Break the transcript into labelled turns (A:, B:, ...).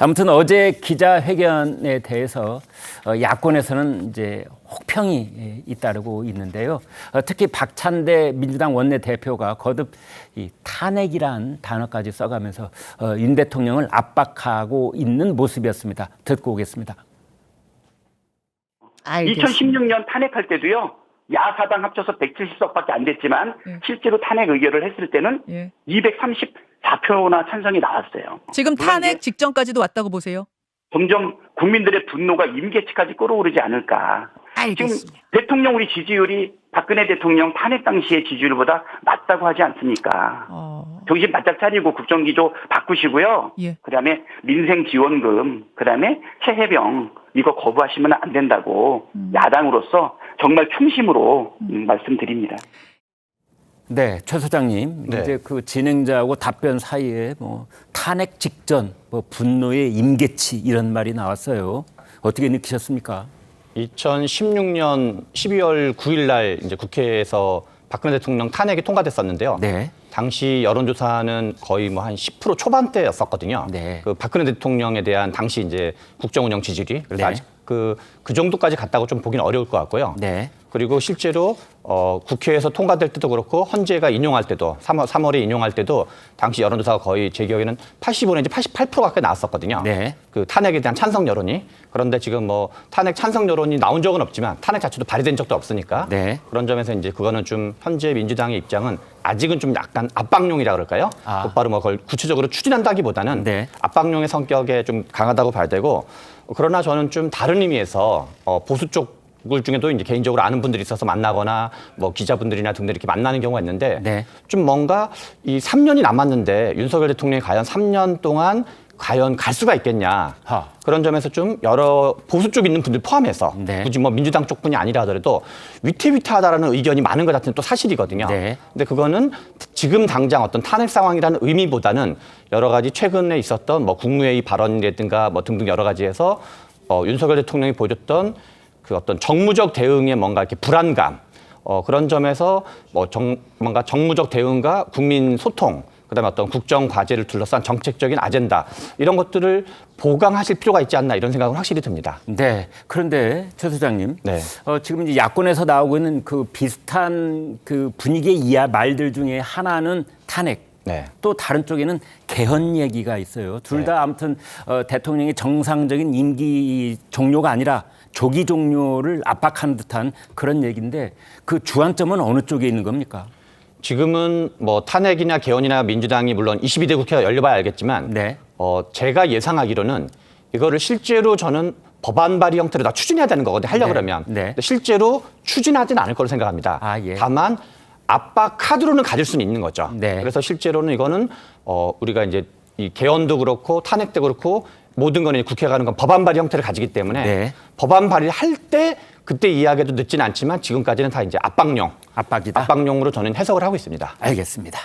A: 아무튼 어제 기자회견에 대해서 야권에서는 이제 혹평이 잇따르고 있는데요. 특히 박찬대 민주당 원내대표가 거듭 이 탄핵이란 단어까지 써가면서 윤 대통령을 압박하고 있는 모습이었습니다. 듣고 오겠습니다.
B: 알겠습니다.
C: 2016년 탄핵할 때도요. 야사당 합쳐서 170석밖에 안 됐지만 실제로 탄핵 의결을 했을 때는 234표나 찬성이 나왔어요.
B: 지금 탄핵 직전까지도 왔다고 보세요?
C: 점점 국민들의 분노가 임계치까지 끌어오르지 않을까.
B: 알겠습니다.
C: 지금 대통령 우리 지지율이 박근혜 대통령 탄핵 당시의 지지율보다 낮다고 하지 않습니까? 정신 바짝 차리고 국정기조 바꾸시고요. 그다음에 민생지원금, 그다음에 최혜병 이거 거부하시면 안 된다고 야당으로서 정말 충심으로 말씀드립니다.
A: 네, 최 소장님.
D: 네.
A: 이제 그 진행자하고 답변 사이에 뭐 탄핵 직전, 뭐 분노의 임계치 이런 말이 나왔어요. 어떻게 느끼셨습니까?
D: 2016년 12월 9일 날 이제 국회에서 박근혜 대통령 탄핵이 통과됐었는데요.
A: 네.
D: 당시 여론조사는 거의 뭐 한 10% 초반대였었거든요.
A: 네.
D: 그 박근혜 대통령에 대한 당시 이제 국정운영 지지율이 그래서
A: 네.
D: 아직 그 정도까지 갔다고 좀 보기는 어려울 것 같고요.
A: 네.
D: 그리고 실제로 국회에서 통과될 때도 그렇고 헌재가 인용할 때도 3월에 인용할 때도 당시 여론조사가 거의 제 기억에는 85 내지 88% 가까이 나왔었거든요.
A: 네.
D: 그 탄핵에 대한 찬성 여론이. 그런데 지금 뭐 탄핵 찬성 여론이 나온 적은 없지만 탄핵 자체도 발의된 적도 없으니까
A: 네.
D: 그런 점에서 이제 그거는 좀 현재 민주당의 입장은 아직은 좀 약간 압박용이라 그럴까요? 곧바로 뭐 그걸 구체적으로 추진한다기보다는
A: 네.
D: 압박용의 성격에 좀 강하다고 봐야 되고 그러나 저는 좀 다른 의미에서 보수 쪽 중에도 이제 개인적으로 아는 분들이 있어서 만나거나 뭐 기자분들이나 등등 이렇게 만나는 경우가 있는데
A: 네.
D: 좀 뭔가 이 3년이 남았는데 윤석열 대통령이 과연 3년 동안 과연 갈 수가 있겠냐. 그런 점에서 좀 여러 보수 쪽 있는 분들 포함해서
A: 네.
D: 굳이 뭐 민주당 쪽뿐이 아니라 하더라도 위태위태하다라는 의견이 많은 것 같은 또 사실이거든요.
A: 네.
D: 근데 그거는 지금 당장 어떤 탄핵 상황이라는 의미보다는 여러 가지 최근에 있었던 뭐 국무회의 발언이라든가 뭐 등등 여러 가지에서 윤석열 대통령이 보여줬던 그 어떤 정무적 대응에 뭔가 이렇게 불안감 그런 점에서 뭐 뭔가 정무적 대응과 국민 소통 그다음에 어떤 국정 과제를 둘러싼 정책적인 아젠다 이런 것들을 보강하실 필요가 있지 않나 이런 생각은 확실히 듭니다.
A: 네. 그런데 최 소장님,
D: 네.
A: 지금 이제 야권에서 나오고 있는 그 비슷한 그 분위기의 말들 중에 하나는 탄핵.
D: 네.
A: 또 다른 쪽에는 개헌 얘기가 있어요. 둘 다 아무튼 대통령의 정상적인 임기 종료가 아니라 조기 종료를 압박하는 듯한 그런 얘기인데 그 주안점은 어느 쪽에 있는 겁니까?
D: 지금은 뭐 탄핵이나 개헌이나 민주당이 물론 22대 국회가 열려봐야 알겠지만
A: 네.
D: 제가 예상하기로는 이거를 실제로 저는 법안 발의 형태로 다 추진해야 되는 거거든요. 하려고 그러면.
A: 네.
D: 근데 실제로 추진하지는 않을 거로 생각합니다.
A: 예.
D: 다만 압박 카드로는 가질 수는 있는 거죠.
A: 네.
D: 그래서 실제로는 이거는 우리가 이제 이 개헌도 그렇고 탄핵도 그렇고 모든 거는 국회가 가는 건 법안 발의 형태를 가지기 때문에
A: 네.
D: 법안 발의를 할 때 그때 이야기도 늦지는 않지만 지금까지는 다 이제 압박용으로 저는 해석을 하고 있습니다.
A: 알겠습니다.